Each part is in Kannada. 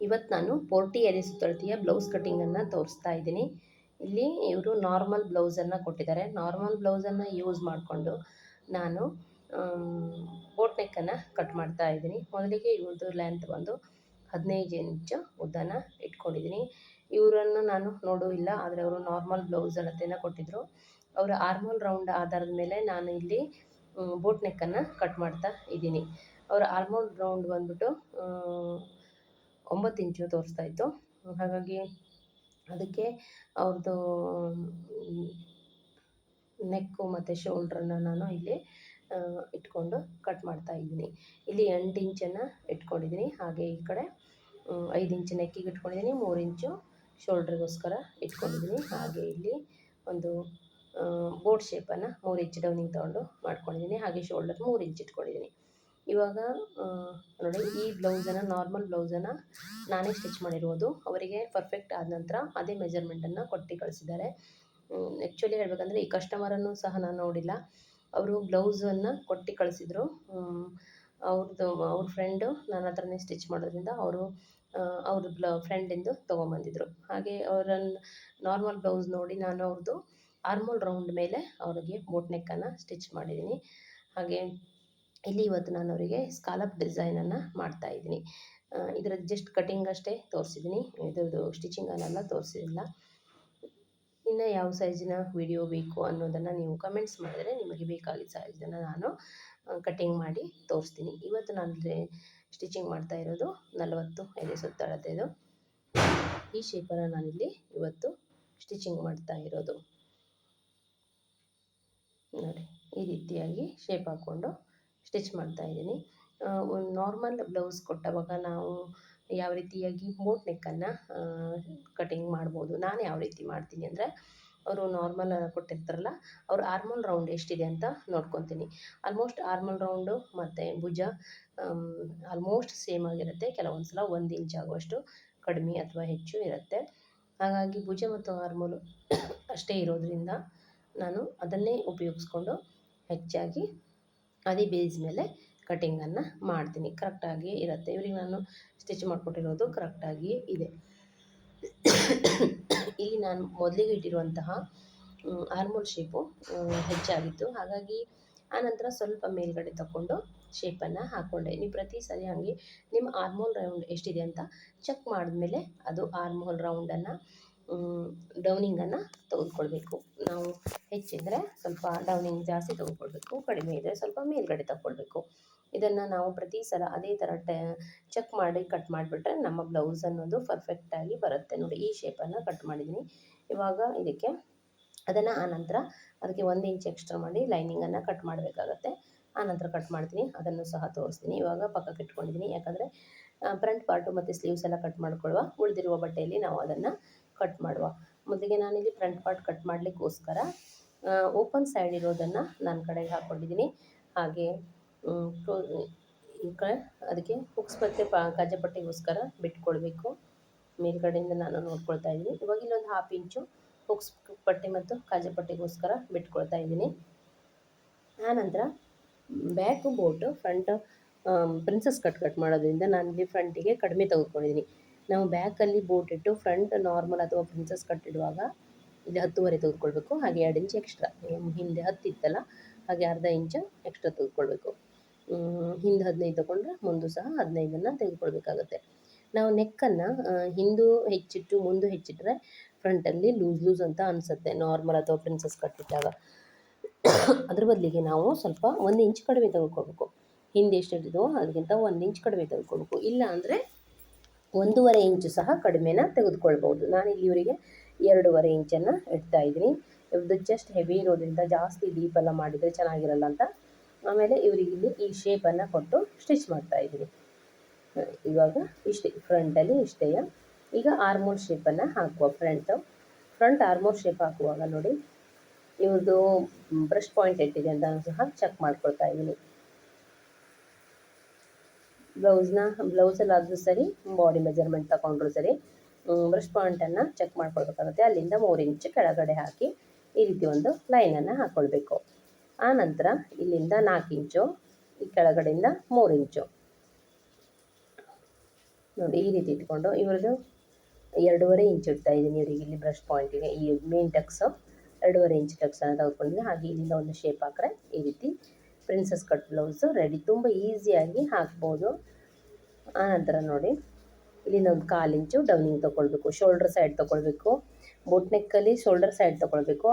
ಇವತ್ತು ನಾನು ಪೋರ್ಟಿ ಎದೆ ಸುತ್ತಳತೆಯ ಬ್ಲೌಸ್ ಕಟ್ಟಿಂಗನ್ನು ತೋರಿಸ್ತಾ ಇದ್ದೀನಿ. ಇಲ್ಲಿ ಇವರು ನಾರ್ಮಲ್ ಬ್ಲೌಸನ್ನು ಕೊಟ್ಟಿದ್ದಾರೆ. ನಾರ್ಮಲ್ ಬ್ಲೌಸನ್ನು ಯೂಸ್ ಮಾಡಿಕೊಂಡು ನಾನು ಬೋಟ್ ನೆಕ್ಕನ್ನು ಕಟ್ ಮಾಡ್ತಾ ಇದ್ದೀನಿ. ಮೊದಲಿಗೆ ಇವ್ರದ್ದು ಲೆಂತ್ ಬಂದು 15 ಇಂಚು ಉದ್ದನ ಇಟ್ಕೊಂಡಿದ್ದೀನಿ. ಇವರನ್ನು ನಾನು ನೋಡೂ ಇಲ್ಲ, ಆದರೆ ಅವರು ನಾರ್ಮಲ್ ಬ್ಲೌಸ್ ಅಳತೆನ ಕೊಟ್ಟಿದ್ದರು. ಅವರ ಆರ್ಮೋಲ್ ರೌಂಡ್ ಆಧಾರದ ಮೇಲೆ ನಾನು ಇಲ್ಲಿ ಬೋಟ್ ನೆಕ್ಕನ್ನು ಕಟ್ ಮಾಡ್ತಾ ಇದ್ದೀನಿ. ಅವರ ಆರ್ಮೋಲ್ ರೌಂಡ್ ಬಂದ್ಬಿಟ್ಟು 9 ಇಂಚು ತೋರಿಸ್ತಾ ಇತ್ತು. ಹಾಗಾಗಿ ಅದಕ್ಕೆ ಅವ್ರದ್ದು ನೆಕ್ಕು ಮತ್ತು ಶೋಲ್ಡ್ರನ್ನು ನಾನು ಇಲ್ಲಿ ಇಟ್ಕೊಂಡು ಕಟ್ ಮಾಡ್ತಾ ಇದ್ದೀನಿ. ಇಲ್ಲಿ 8 ಇಂಚನ್ನು ಇಟ್ಕೊಂಡಿದ್ದೀನಿ. ಹಾಗೆ ಈ ಕಡೆ 5 ಇಂಚು ನೆಕ್ಕಿಗೆ ಇಟ್ಕೊಂಡಿದ್ದೀನಿ, 3 ಇಂಚು ಶೋಲ್ಡ್ರಿಗೋಸ್ಕರ ಇಟ್ಕೊಂಡಿದ್ದೀನಿ. ಹಾಗೆ ಇಲ್ಲಿ ಒಂದು ಬೋಟ್ ಶೇಪನ್ನು 3 ಇಂಚ್ ಡೌನಿಂಗ್ ತೊಗೊಂಡು ಮಾಡ್ಕೊಂಡಿದ್ದೀನಿ. ಹಾಗೆ ಶೋಲ್ಡರ್ 3 ಇಂಚ್ ಇಟ್ಕೊಂಡಿದ್ದೀನಿ. ಇವಾಗ ನೋಡಿ, ಈ ಬ್ಲೌಸನ್ನು ನಾರ್ಮಲ್ ಬ್ಲೌಸನ್ನು ನಾನೇ ಸ್ಟಿಚ್ ಮಾಡಿರೋದು. ಅವರಿಗೆ ಪರ್ಫೆಕ್ಟ್ ಆದ ನಂತರ ಅದೇ ಮೆಜರ್ಮೆಂಟನ್ನು ಕೊಟ್ಟು ಕಳಿಸಿದ್ದಾರೆ. ಆ್ಯಕ್ಚುಲಿ ಹೇಳಬೇಕಂದ್ರೆ ಈ ಕಸ್ಟಮರನ್ನು ಸಹ ನಾನು ನೋಡಿಲ್ಲ. ಅವರು ಬ್ಲೌಸನ್ನು ಕೊಟ್ಟು ಕಳಿಸಿದ್ರು. ಅವ್ರ ಫ್ರೆಂಡು ನನ್ನ ಹತ್ರನೇ ಸ್ಟಿಚ್ ಮಾಡೋದ್ರಿಂದ ಅವ್ರ ಫ್ರೆಂಡಿಂದು ತೊಗೊಂಬಂದಿದ್ರು. ಹಾಗೆ ಅವರನ್ನು ನಾರ್ಮಲ್ ಬ್ಲೌಸ್ ನೋಡಿ ನಾನು ಅವ್ರದ್ದು ಆರ್ಮೋಲ್ ರೌಂಡ್ ಮೇಲೆ ಅವರಿಗೆ ಬೋಟ್ ನೆಕ್ಕನ್ನು ಸ್ಟಿಚ್ ಮಾಡಿದ್ದೀನಿ. ಹಾಗೆ ಇಲ್ಲಿ ಇವತ್ತು ನಾನು ಅವರಿಗೆ ಸ್ಕಾಲಪ್ ಡಿಸೈನನ್ನು ಮಾಡ್ತಾಯಿದ್ದೀನಿ. ಇದರದ್ದು ಜಸ್ಟ್ ಕಟಿಂಗ್ ಅಷ್ಟೇ ತೋರಿಸಿದ್ದೀನಿ, ಇದ್ರದ್ದು ಸ್ಟಿಚಿಂಗನ್ನೆಲ್ಲ ತೋರಿಸಿಲ್ಲ. ಇನ್ನು ಯಾವ ಸೈಜಿನ ವಿಡಿಯೋ ಬೇಕು ಅನ್ನೋದನ್ನು ನೀವು ಕಮೆಂಟ್ಸ್ ಮಾಡಿದರೆ ನಿಮಗೆ ಬೇಕಾಗಿದ್ದ ಸೈಜನ್ನು ನಾನು ಕಟಿಂಗ್ ಮಾಡಿ ತೋರಿಸ್ತೀನಿ. ಇವತ್ತು ನಾನು ಸ್ಟಿಚಿಂಗ್ ಮಾಡ್ತಾ ಇರೋದು 40 ಎದೆ ಸುತ್ತಳತೆದು ಈ ಶೇಪನ್ನು ನಾನಿಲ್ಲಿ ಇವತ್ತು ಸ್ಟಿಚಿಂಗ್ ಮಾಡ್ತಾ ಇರೋದು. ನೋಡಿ, ಈ ರೀತಿಯಾಗಿ ಶೇಪ್ ಹಾಕ್ಕೊಂಡು ಸ್ಟಿಚ್ ಮಾಡ್ತಾಯಿದ್ದೀನಿ. ಒಂದು ನಾರ್ಮಲ್ ಬ್ಲೌಸ್ ಕೊಟ್ಟವಾಗ ನಾವು ಯಾವ ರೀತಿಯಾಗಿ ಬೋಟ್ ನೆಕ್ಕನ್ನು ಕಟಿಂಗ್ ಮಾಡ್ಬೋದು, ನಾನು ಯಾವ ರೀತಿ ಮಾಡ್ತೀನಿ ಅಂದರೆ, ಅವರು ನಾರ್ಮಲ್ ಕೊಟ್ಟಿರ್ತಾರಲ್ಲ, ಅವ್ರ ಆರ್ಮೋಲ್ ರೌಂಡ್ ಎಷ್ಟಿದೆ ಅಂತ ನೋಡ್ಕೊತೀನಿ. ಆಲ್ಮೋಸ್ಟ್ ಆರ್ಮೋಲ್ ರೌಂಡು ಮತ್ತು ಭುಜ ಆಲ್ಮೋಸ್ಟ್ ಸೇಮ್ ಆಗಿರುತ್ತೆ. ಕೆಲವೊಂದು ಸಲ 1 ಇಂಚ್ ಆಗುವಷ್ಟು ಕಡಿಮೆ ಅಥವಾ ಹೆಚ್ಚು ಇರುತ್ತೆ. ಹಾಗಾಗಿ ಭುಜ ಮತ್ತು ಆರ್ಮೋಲು ಅಷ್ಟೇ ಇರೋದ್ರಿಂದ ನಾನು ಅದನ್ನೇ ಉಪಯೋಗಿಸ್ಕೊಂಡು ಹೆಚ್ಚಾಗಿ ಅದೇ ಬೇಸ್ ಮೇಲೆ ಕಟಿಂಗನ್ನು ಮಾಡ್ತೀನಿ. ಕರೆಕ್ಟಾಗಿ ಇರುತ್ತೆ. ಇವ್ರಿಗೆ ನಾನು ಸ್ಟಿಚ್ ಮಾಡಿಕೊಟ್ಟಿರೋದು ಕರೆಕ್ಟಾಗಿಯೇ ಇದೆ. ಇಲ್ಲಿ ನಾನು ಮೊದಲಿಗೆ ಇಟ್ಟಿರುವಂತಹ ಆರ್ಮೋಲ್ ಶೇಪು ಹೆಚ್ಚಾಗಿತ್ತು. ಹಾಗಾಗಿ ಆನಂತರ ಸ್ವಲ್ಪ ಮೇಲ್ಗಡೆ ತಗೊಂಡು ಶೇಪನ್ನು ಹಾಕ್ಕೊಂಡೆ. ನೀವು ಪ್ರತಿ ಸರಿ ಹಾಗೆ ನಿಮ್ಮ ಆರ್ಮೋಲ್ ರೌಂಡ್ ಎಷ್ಟಿದೆ ಅಂತ ಚೆಕ್ ಮಾಡಿದ್ಮೇಲೆ ಅದು ಆರ್ಮೋಲ್ ರೌಂಡನ್ನು ಡೌನಿಂಗನ್ನು ತೆಗೆದುಕೊಳ್ಬೇಕು. ನಾವು ಹೆಚ್ಚಿದ್ರೆ ಸ್ವಲ್ಪ ಡೌನಿಂಗ್ ಜಾಸ್ತಿ ತೆಗೆದುಕೊಳ್ಬೇಕು, ಕಡಿಮೆ ಇದ್ದರೆ ಸ್ವಲ್ಪ ಮೇಲ್ಗಡೆ ತಗೊಳ್ಬೇಕು. ಇದನ್ನು ನಾವು ಪ್ರತಿ ಸಲ ಅದೇ ಥರ ಚೆಕ್ ಮಾಡಿ ಕಟ್ ಮಾಡಿಬಿಟ್ರೆ ನಮ್ಮ ಬ್ಲೌಸ್ ಅನ್ನೋದು ಪರ್ಫೆಕ್ಟಾಗಿ ಬರುತ್ತೆ. ನೋಡಿ, ಈ ಶೇಪನ್ನು ಕಟ್ ಮಾಡಿದ್ದೀನಿ. ಇವಾಗ ಇದಕ್ಕೆ ಅದನ್ನು ಆನಂತರ ಅದಕ್ಕೆ 1 ಇಂಚ್ ಎಕ್ಸ್ಟ್ರಾ ಮಾಡಿ ಲೈನಿಂಗನ್ನು ಕಟ್ ಮಾಡಬೇಕಾಗತ್ತೆ. ಆನಂತರ ಕಟ್ ಮಾಡ್ತೀನಿ, ಅದನ್ನು ಸಹ ತೋರಿಸ್ತೀನಿ. ಇವಾಗ ಪಕ್ಕಕ್ಕೆ ಇಟ್ಕೊಂಡಿದ್ದೀನಿ, ಯಾಕಂದರೆ ಫ್ರಂಟ್ ಪಾರ್ಟು ಮತ್ತು ಸ್ಲೀವ್ಸ್ ಎಲ್ಲ ಕಟ್ ಮಾಡ್ಕೊಳ್ಳುವ, ಉಳಿದಿರುವ ಬಟ್ಟೆಯಲ್ಲಿ ನಾವು ಅದನ್ನು ಕಟ್ ಮಾಡುವ. ಮೊದಲಿಗೆ ನಾನಿಲ್ಲಿ ಫ್ರಂಟ್ ಪಾರ್ಟ್ ಕಟ್ ಮಾಡಲಿಕ್ಕೋಸ್ಕರ ಓಪನ್ ಸೈಡ್ ಇರೋದನ್ನು ನಾನು ಕಡೆಗೆ ಹಾಕ್ಕೊಂಡಿದ್ದೀನಿ. ಹಾಗೆ ಈ ಕಡೆ ಅದಕ್ಕೆ ಹುಕ್ಸ್ ಮತ್ತು ಕಾಜಾಪಟ್ಟಿಗೋಸ್ಕರ ಬಿಟ್ಕೊಳ್ಬೇಕು. ಮೇಲ್ಗಡೆಯಿಂದ ನಾನು ನೋಡ್ಕೊಳ್ತಾ ಇದ್ದೀನಿ. ಇವಾಗ ಇಲ್ಲೊಂದು 1/2 ಇಂಚು ಹುಕ್ಸ್ ಪಟ್ಟಿ ಮತ್ತು ಕಾಜಾಪಟ್ಟಿಗೋಸ್ಕರ ಬಿಟ್ಕೊಳ್ತಾ ಇದ್ದೀನಿ. ಆನಂತರ back boat front princess cut ಮಾಡೋದ್ರಿಂದ ನಾನಿಲ್ಲಿ ಫ್ರಂಟಿಗೆ ಕಡಿಮೆ ತೆಗೆದುಕೊಂಡಿದ್ದೀನಿ. ನಾವು ಬ್ಯಾಕಲ್ಲಿ ಬೋಟ್ ಇಟ್ಟು ಫ್ರಂಟ್ ನಾರ್ಮಲ್ ಅಥವಾ ಪ್ರಿನ್ಸಸ್ ಕಟ್ ಇಡುವಾಗ ಇಲ್ಲಿ 10.5 ತೆಗೆದುಕೊಳ್ಬೇಕು. ಹಾಗೆ 2 ಇಂಚ್ ಎಕ್ಸ್ಟ್ರಾ, ಹಿಂದೆ 10 ಇತ್ತಲ್ಲ, ಹಾಗೆ ಅರ್ಧ ಇಂಚು ಎಕ್ಸ್ಟ್ರಾ ತೆಗೆದುಕೊಳ್ಬೇಕು. ಹಿಂದೆ 15 ತೊಗೊಂಡ್ರೆ ಮುಂದೆ ಸಹ 15ಅನ್ನು ತೆಗೆದುಕೊಳ್ಬೇಕಾಗತ್ತೆ. ನಾವು ನೆಕ್ಕನ್ನು ಹಿಂದೂ ಹೆಚ್ಚಿಟ್ಟು ಮುಂದೆ ಹೆಚ್ಚಿಟ್ರೆ ಫ್ರಂಟಲ್ಲಿ ಲೂಸ್ ಅಂತ ಅನಿಸುತ್ತೆ, ನಾರ್ಮಲ್ ಅಥವಾ ಪ್ರಿನ್ಸಸ್ ಕಟ್ಟಿಟ್ಟಾಗ. ಅದ್ರ ಬದಲಿಗೆ ನಾವು ಸ್ವಲ್ಪ 1 ಇಂಚ್ ಕಡಿಮೆ ತೆಗೆದುಕೊಳ್ಬೇಕು. ಹಿಂದೆ ಎಷ್ಟಿಟ್ಟಿದ್ವೋ ಅದಕ್ಕಿಂತ 1 ಇಂಚ್ ಕಡಿಮೆ ತೆಗೆದುಕೊಳ್ಬೇಕು. ಇಲ್ಲ ಅಂದರೆ 1.5 ಇಂಚು ಸಹ ಕಡಿಮೆನ ತೆಗೆದುಕೊಳ್ಬೋದು. ನಾನಿಲ್ಲಿ ಇವರಿಗೆ 2.5 ಇಂಚನ್ನು ಇಡ್ತಾ ಇದ್ದೀನಿ. ಇವ್ರದ್ದು ಜಸ್ಟ್ ಹೆವಿ ಇರೋದ್ರಿಂದ ಜಾಸ್ತಿ ಡೀಪೆಲ್ಲ ಮಾಡಿದರೆ ಚೆನ್ನಾಗಿರಲ್ಲ ಅಂತ ಆಮೇಲೆ ಇವರಿಗೆ ಇಲ್ಲಿ ಈ ಶೇಪನ್ನು ಕೊಟ್ಟು ಸ್ಟಿಚ್ ಮಾಡ್ತಾ ಇದ್ದೀನಿ. ಇವಾಗ ಇಷ್ಟೇ, ಫ್ರಂಟಲ್ಲಿ ಇಷ್ಟೇ. ಈಗ ಆರ್ಮೋಲ್ ಶೇಪನ್ನು ಹಾಕುವ. ಫ್ರಂಟ್ ಆರ್ಮೋಲ್ ಶೇಪ್ ಹಾಕುವಾಗ ನೋಡಿ, ಇವ್ರದ್ದು ಬ್ರಷ್ ಪಾಯಿಂಟ್ ಎಷ್ಟಿದೆ ಅಂತ ಸಹ ಚೆಕ್ ಮಾಡ್ಕೊಳ್ತಾ ಇದ್ದೀನಿ. ಬ್ಲೌಸಲ್ಲಾದರೂ ಸರಿ, ಬಾಡಿ ಮೆಜರ್ಮೆಂಟ್ ತಗೊಂಡ್ರು ಸರಿ, ಬ್ರಷ್ ಪಾಯಿಂಟನ್ನು ಚೆಕ್ ಮಾಡ್ಕೊಳ್ಬೇಕಾಗುತ್ತೆ. ಅಲ್ಲಿಂದ 3 ಇಂಚ್ ಕೆಳಗಡೆ ಹಾಕಿ ಈ ರೀತಿ ಒಂದು ಲೈನನ್ನು ಹಾಕ್ಕೊಳ್ಬೇಕು. ಆನಂತರ ಇಲ್ಲಿಂದ 4 ಇಂಚು, ಈ ಕೆಳಗಡೆಯಿಂದ 3 ಇಂಚು ನೋಡಿ ಈ ರೀತಿ ಇಟ್ಕೊಂಡು ಇವ್ರದ್ದು 2.5 ಇಂಚ್ ಇಡ್ತಾ ಇದ್ದೀನಿ ಇವರಿಗೆ ಇಲ್ಲಿ ಬ್ರಷ್ ಪಾಯಿಂಟಿಗೆ ಈ ಮೇನ್ ಟಕ್ಸು 2.5 ಇಂಚ್ ಟಕ್ಸನ್ನು ತೆಗೆದುಕೊಂಡಿದ್ದೀನಿ. ಹಾಗೆ ಇಲ್ಲಿಂದ ಒಂದು ಶೇಪ್ ಹಾಕ್ರೆ ಈ ರೀತಿ ಪ್ರಿನ್ಸಸ್ ಕಟ್ ಬ್ಲೌಸು ರೆಡಿ. ತುಂಬ ಈಸಿಯಾಗಿ ಹಾಕ್ಬೋದು. ಆನಂತರ ನೋಡಿ ಇಲ್ಲಿಂದ ಒಂದು 1/4 ಇಂಚು ಡೌನಿಂಗ್ ತೊಗೊಳ್ಬೇಕು, ಶೋಲ್ಡ್ರ್ ಸೈಡ್ ತೊಗೊಳ್ಬೇಕು. ಬೋಟ್ ನೆಕ್ಕಲ್ಲಿ ಶೋಲ್ಡರ್ ಸೈಡ್ ತೊಗೊಳ್ಬೇಕು,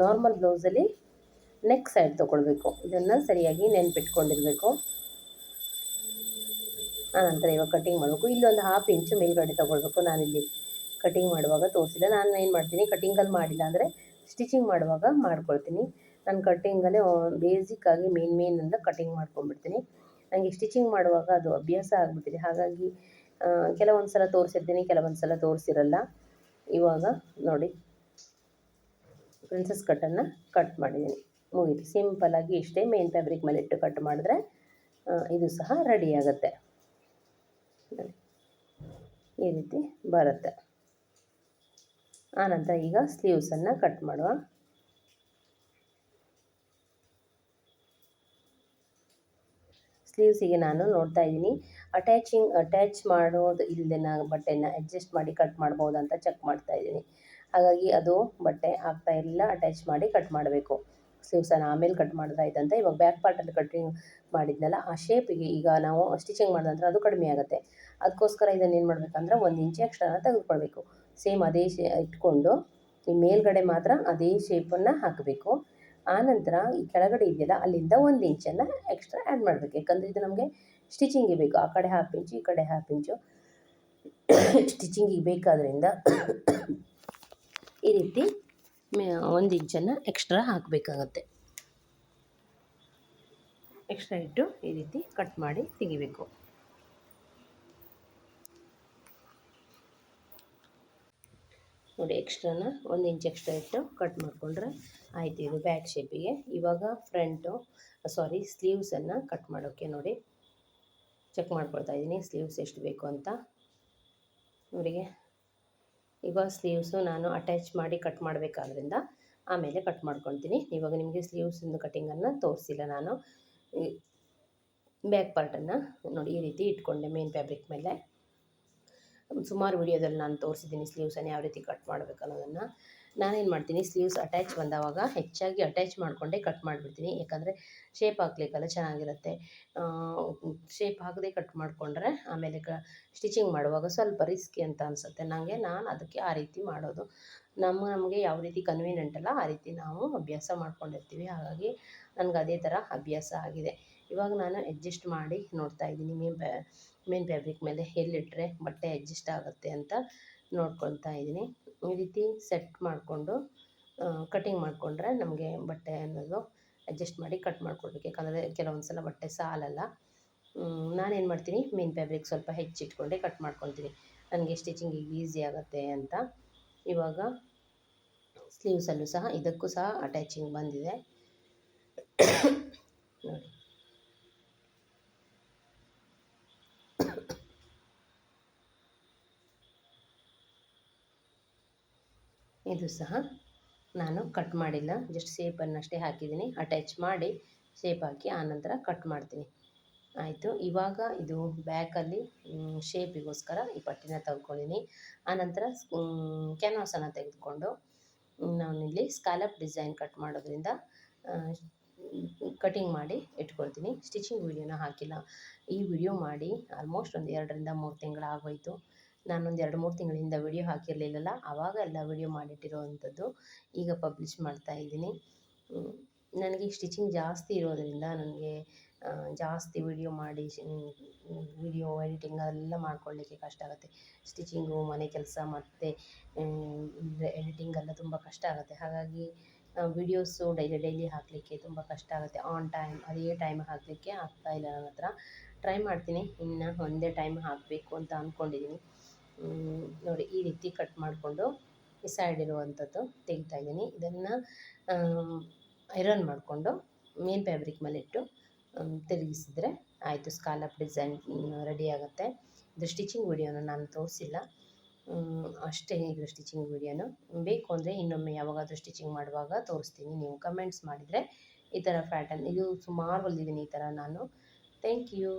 ನಾರ್ಮಲ್ ಬ್ಲೌಸಲ್ಲಿ ನೆಕ್ ಸೈಡ್ ತೊಗೊಳ್ಬೇಕು. ಇದನ್ನು ಸರಿಯಾಗಿ ನೆನ್ಪಿಟ್ಕೊಂಡಿರಬೇಕು. ಆನಂತರ ಇವಾಗ ಕಟಿಂಗ್ ಮಾಡಬೇಕು. ಇಲ್ಲೊಂದು 1/2 ಇಂಚು ಮೇಲ್ಗಡೆ ತೊಗೊಳ್ಬೇಕು. ನಾನಿಲ್ಲಿ ಕಟಿಂಗ್ ಮಾಡುವಾಗ ತೋರಿಸಿಲ್ಲ. ನಾನು ಏನು ಮಾಡ್ತೀನಿ, ಕಟಿಂಗಲ್ಲಿ ಮಾಡಿಲ್ಲ ಅಂದರೆ ಸ್ಟಿಚಿಂಗ್ ಮಾಡುವಾಗ ಮಾಡ್ಕೊಳ್ತೀನಿ. ನಾನು ಕಟ್ಟಿಂಗಲ್ಲೇ ಬೇಸಿಕ್ಕಾಗಿ ಮೇನ್ ಕಟಿಂಗ್ ಮಾಡ್ಕೊಂಡ್ಬಿಡ್ತೀನಿ. ನನಗೆ ಸ್ಟಿಚಿಂಗ್ ಮಾಡುವಾಗ ಅದು ಅಭ್ಯಾಸ ಆಗಿಬಿಟ್ಟಿದೆ. ಹಾಗಾಗಿ ಕೆಲವೊಂದು ಸಲ ತೋರಿಸಿರ್ತೀನಿ, ಕೆಲವೊಂದು ಸಲ ತೋರಿಸಿರಲ್ಲ. ಇವಾಗ ನೋಡಿ ಪ್ರಿನ್ಸಸ್ ಕಟ್ಟನ್ನು ಕಟ್ ಮಾಡಿದ್ದೀನಿ, ಮುಗೀತು. ಸಿಂಪಲ್ಲಾಗಿ ಇಷ್ಟೇ ಮೇನ್ ಫ್ಯಾಬ್ರಿಕ್ ಮೇಲೆ ಇಟ್ಟು ಕಟ್ ಮಾಡಿದ್ರೆ ಇದು ಸಹ ರೆಡಿ ಆಗುತ್ತೆ. ಈ ರೀತಿ ಬರುತ್ತೆ. ಆನಂತರ ಈಗ ಸ್ಲೀವ್ಸನ್ನು ಕಟ್ ಮಾಡುವ. ಸ್ಲೀವ್ಸಿಗೆ ನಾನು ನೋಡ್ತಾ ಇದ್ದೀನಿ ಅಟ್ಯಾಚ್ ಮಾಡೋದು ಇಲ್ಲದೆ ಬಟ್ಟೆನ ಅಡ್ಜಸ್ಟ್ ಮಾಡಿ ಕಟ್ ಮಾಡ್ಬೋದು ಅಂತ ಚೆಕ್ ಮಾಡ್ತಾ ಇದ್ದೀನಿ. ಹಾಗಾಗಿ ಅದು ಬಟ್ಟೆ ಆಗ್ತಾ ಇರಲಿಲ್ಲ, ಅಟ್ಯಾಚ್ ಮಾಡಿ ಕಟ್ ಮಾಡಬೇಕು. ಸ್ಲೀವ್ಸನ್ನು ಆಮೇಲೆ ಕಟ್ ಮಾಡಿದ್ರೆ ಆಯ್ತಂತ. ಇವಾಗ ಬ್ಯಾಕ್ ಪಾರ್ಟಲ್ಲಿ ಕಟಿಂಗ್ ಮಾಡಿದ್ನಲ್ಲ ಆ ಶೇಪಿಗೆ ಈಗ ನಾವು ಸ್ಟಿಚಿಂಗ್ ಮಾಡಿದ ನಂತರ ಅದು ಕಡಿಮೆ ಆಗುತ್ತೆ. ಅದಕ್ಕೋಸ್ಕರ ಇದನ್ನು ಏನು ಮಾಡಬೇಕಂದ್ರೆ 1 ಇಂಚ್ ಎಕ್ಸ್ಟ್ರಾನ ತೆಗೆದುಕೊಳ್ಬೇಕು. ಸೇಮ್ ಅದೇ ಇಟ್ಕೊಂಡು ಈ ಮೇಲ್ಗಡೆ ಮಾತ್ರ ಅದೇ ಶೇಪನ್ನು ಹಾಕಬೇಕು. ಆನಂತರ ಈ ಕೆಳಗಡೆ ಇದೆಯಲ್ಲ ಅಲ್ಲಿಂದ 1 ಇಂಚನ್ನು ಎಕ್ಸ್ಟ್ರಾ ಆ್ಯಡ್ ಮಾಡಬೇಕು. ಯಾಕಂದರೆ ಇದು ನಮಗೆ ಸ್ಟಿಚಿಂಗಿಗೆ ಬೇಕು. ಆ ಕಡೆ 1/2 ಇಂಚು, ಈ ಕಡೆ 1/2 ಇಂಚು ಸ್ಟಿಚಿಂಗಿಗೆ ಬೇಕಾದ್ರಿಂದ ಈ ರೀತಿ 1 ಇಂಚನ್ನು ಎಕ್ಸ್ಟ್ರಾ ಹಾಕಬೇಕಾಗತ್ತೆ. ಎಕ್ಸ್ಟ್ರಾ ಇಟ್ಟು ಈ ರೀತಿ ಕಟ್ ಮಾಡಿ ತೆಗಿಬೇಕು. ನೋಡಿ ಎಕ್ಸ್ಟ್ರಾನ 1 ಇಂಚ್ ಎಕ್ಸ್ಟ್ರಾ ಇಟ್ಟು ಕಟ್ ಮಾಡಿಕೊಂಡ್ರೆ ಆಯಿತು. ಇದು ಬ್ಯಾಕ್ ಶೇಪಿಗೆ. ಇವಾಗ ಸ್ಲೀವ್ಸನ್ನು ಕಟ್ ಮಾಡೋಕ್ಕೆ ನೋಡಿ ಚೆಕ್ ಮಾಡ್ಕೊಳ್ತಾ ಇದ್ದೀನಿ ಸ್ಲೀವ್ಸ್ ಎಷ್ಟು ಬೇಕು ಅಂತ. ಇವರಿಗೆ ಇವಾಗ ಸ್ಲೀವ್ಸು ನಾನು ಅಟ್ಯಾಚ್ ಮಾಡಿ ಕಟ್ ಮಾಡಬೇಕಾದ್ರಿಂದ ಆಮೇಲೆ ಕಟ್ ಮಾಡ್ಕೊಳ್ತೀನಿ. ಇವಾಗ ನಿಮಗೆ ಸ್ಲೀವ್ಸಿಂದು ಕಟಿಂಗನ್ನು ತೋರಿಸಿಲ್ಲ ನಾನು. ಬ್ಯಾಕ್ ಪಾರ್ಟನ್ನು ನೋಡಿ ಈ ರೀತಿ ಇಟ್ಕೊಂಡೆ ಮೇನ್ ಫ್ಯಾಬ್ರಿಕ್ ಮೇಲೆ. ಸುಮಾರು ವಿಡಿಯೋದಲ್ಲಿ ನಾನು ತೋರಿಸಿದ್ದೀನಿ ಸ್ಲೀವ್ಸನ್ನು ಯಾವ ರೀತಿ ಕಟ್ ಮಾಡಬೇಕು ಅನ್ನೋದನ್ನು. ನಾನೇನು ಮಾಡ್ತೀನಿ, ಸ್ಲೀವ್ಸ್ ಅಟ್ಯಾಚ್ ಬಂದವಾಗ ಹೆಚ್ಚಾಗಿ ಅಟ್ಯಾಚ್ ಮಾಡಿಕೊಂಡೇ ಕಟ್ ಮಾಡಿಬಿಡ್ತೀನಿ. ಯಾಕಂದರೆ ಶೇಪ್ ಹಾಕ್ಲಿಕ್ಕೆಲ್ಲ ಚೆನ್ನಾಗಿರುತ್ತೆ. ಶೇಪ್ ಹಾಕದೆ ಕಟ್ ಮಾಡಿಕೊಂಡ್ರೆ ಆಮೇಲೆ ಸ್ಟಿಚಿಂಗ್ ಮಾಡುವಾಗ ಸ್ವಲ್ಪ ರಿಸ್ಕಿ ಅಂತ ಅನಿಸುತ್ತೆ ನನಗೆ. ನಾನು ಅದಕ್ಕೆ ಆ ರೀತಿ ಮಾಡೋದು. ನಮಗೆ ಯಾವ ರೀತಿ ಕನ್ವೀನಿಯೆಂಟ್ ಅಲ್ಲ ಆ ರೀತಿ ನಾವು ಅಭ್ಯಾಸ ಮಾಡ್ಕೊಂಡಿರ್ತೀವಿ. ಹಾಗಾಗಿ ನನಗೆ ಅದೇ ಥರ ಅಭ್ಯಾಸ ಆಗಿದೆ. ಇವಾಗ ನಾನು ಅಡ್ಜಸ್ಟ್ ಮಾಡಿ ನೋಡ್ತಾ ಇದ್ದೀನಿ ಮೇನ್ ಫ್ಯಾಬ್ರಿಕ್ ಮೇಲೆ ಎಲ್ಲಿಟ್ಟರೆ ಬಟ್ಟೆ ಅಡ್ಜಸ್ಟ್ ಆಗುತ್ತೆ ಅಂತ ನೋಡ್ಕೊಳ್ತಾ ಇದ್ದೀನಿ. ಈ ರೀತಿ ಸೆಟ್ ಮಾಡಿಕೊಂಡು ಕಟಿಂಗ್ ಮಾಡಿಕೊಂಡ್ರೆ ನಮಗೆ ಬಟ್ಟೆ ಅನ್ನೋದು ಅಡ್ಜಸ್ಟ್ ಮಾಡಿ ಕಟ್ ಮಾಡ್ಕೊಳ್ಬೇಕು. ಯಾಕಂದರೆ ಕೆಲವೊಂದು ಸಲ ಬಟ್ಟೆ ಸಾಲಲ್ಲ. ನಾನೇನು ಮಾಡ್ತೀನಿ, ಮೇನ್ ಫ್ಯಾಬ್ರಿಕ್ ಸ್ವಲ್ಪ ಹೆಚ್ಚಿಟ್ಕೊಂಡೆ ಕಟ್ ಮಾಡ್ಕೊತೀನಿ, ನನಗೆ ಸ್ಟಿಚಿಂಗಿಗೆ ಈಸಿ ಆಗುತ್ತೆ ಅಂತ. ಇವಾಗ ಸ್ಲೀವ್ಸಲ್ಲೂ ಸಹ ಇದಕ್ಕೂ ಸಹ ಅಟ್ಯಾಚಿಂಗ್ ಬಂದಿದೆ ನೋಡಿ. ಇದು ಸಹ ನಾನು ಕಟ್ ಮಾಡಿಲ್ಲ, ಜಸ್ಟ್ ಶೇಪನ್ನಷ್ಟೇ ಹಾಕಿದ್ದೀನಿ. ಅಟ್ಯಾಚ್ ಮಾಡಿ ಶೇಪ್ ಹಾಕಿ ಆನಂತರ ಕಟ್ ಮಾಡ್ತೀನಿ. ಆಯಿತು. ಇವಾಗ ಇದು ಬ್ಯಾಕಲ್ಲಿ ಶೇಪಿಗೋಸ್ಕರ ಈ ಪಟ್ಟಿನ ತೆಗೆದುಕೊಂಡಿನಿ. ಆನಂತರ ಕ್ಯಾನ್ವಾಸನ್ನು ತೆಗೆದುಕೊಂಡು ನಾನಿಲ್ಲಿ ಸ್ಕ್ಯಾಲಪ್ ಡಿಸೈನ್ ಕಟ್ ಮಾಡೋದ್ರಿಂದ ಕಟಿಂಗ್ ಮಾಡಿ ಇಟ್ಕೊಳ್ತೀನಿ. ಸ್ಟಿಚಿಂಗ್ ವಿಡಿಯೋನ ಹಾಕಿಲ್ಲ. ಈ ವಿಡಿಯೋ ಮಾಡಿ ಆಲ್ಮೋಸ್ಟ್ ಒಂದು 2ರಿಂದ 3 ತಿಂಗಳಾಗೋಯಿತು. ನಾನೊಂದು 2-3 ತಿಂಗಳಿಂದ ವಿಡಿಯೋ ಹಾಕಿರಲಿಲ್ಲಲ್ಲ, ಆವಾಗ ಎಲ್ಲ ವಿಡಿಯೋ ಮಾಡಿಟ್ಟಿರೋವಂಥದ್ದು ಈಗ ಪಬ್ಲಿಷ್ ಮಾಡ್ತಾ ಇದ್ದೀನಿ. ನನಗೆ ಸ್ಟಿಚಿಂಗ್ ಜಾಸ್ತಿ ಇರೋದರಿಂದ ನನಗೆ ಜಾಸ್ತಿ ವಿಡಿಯೋ ಮಾಡಿ ವಿಡಿಯೋ ಎಡಿಟಿಂಗ್ ಅದೆಲ್ಲ ಮಾಡ್ಕೊಳ್ಳಿಕ್ಕೆ ಕಷ್ಟ ಆಗುತ್ತೆ. ಸ್ಟಿಚಿಂಗು, ಮನೆ ಕೆಲಸ ಮತ್ತು ಎಡಿಟಿಂಗೆಲ್ಲ ತುಂಬ ಕಷ್ಟ ಆಗುತ್ತೆ. ಹಾಗಾಗಿ ವಿಡಿಯೋಸು ಡೈಲಿ ಹಾಕಲಿಕ್ಕೆ ತುಂಬ ಕಷ್ಟ ಆಗುತ್ತೆ. ಆನ್ ಟೈಮ್ ಅದೇ ಟೈಮ್ ಹಾಕಲಿಕ್ಕೆ ಆಗ್ತಾಯಿಲ್ಲ ನನ್ನ ಹತ್ರ. ಟ್ರೈ ಮಾಡ್ತೀನಿ, ಇನ್ನು ಒಂದೇ ಟೈಮ್ ಹಾಕಬೇಕು ಅಂತ ಅಂದ್ಕೊಂಡಿದ್ದೀನಿ. ನೋಡಿ ಈ ರೀತಿ ಕಟ್ ಮಾಡಿಕೊಂಡು ಈ ಸೈಡ್ ಇರುವಂಥದ್ದು ತೆಗಿತಾ ಇದ್ದೀನಿ. ಇದನ್ನು ಐರನ್ ಮಾಡಿಕೊಂಡು ಮೇನ್ ಫ್ಯಾಬ್ರಿಕ್ ಮೇಲೆ ಇಟ್ಟು ತಿರುಗಿಸಿದ್ರೆ ಆಯಿತು, ಸ್ಕಾಲಪ್ ಡಿಸೈನ್ ರೆಡಿ ಆಗುತ್ತೆ. ಇದು ಸ್ಟಿಚಿಂಗ್ ವಿಡಿಯೋನ ನಾನು ತೋರಿಸಿಲ್ಲ, ಅಷ್ಟೇ. ಇದು ಸ್ಟಿಚಿಂಗ್ ವಿಡಿಯೋನು ಬೇಕು ಅಂದರೆ ಇನ್ನೊಮ್ಮೆ ಯಾವಾಗಾದರೂ ಸ್ಟಿಚಿಂಗ್ ಮಾಡುವಾಗ ತೋರಿಸ್ತೀನಿ. ನೀವು ಕಮೆಂಟ್ಸ್ ಮಾಡಿದರೆ ಈ ಥರ ಪ್ಯಾಟರ್ನ್ ಇದು ಸುಮಾರು ಹೊಲಿದಿದ್ದೀನಿ ಈ ಥರ ನಾನು. Thank you.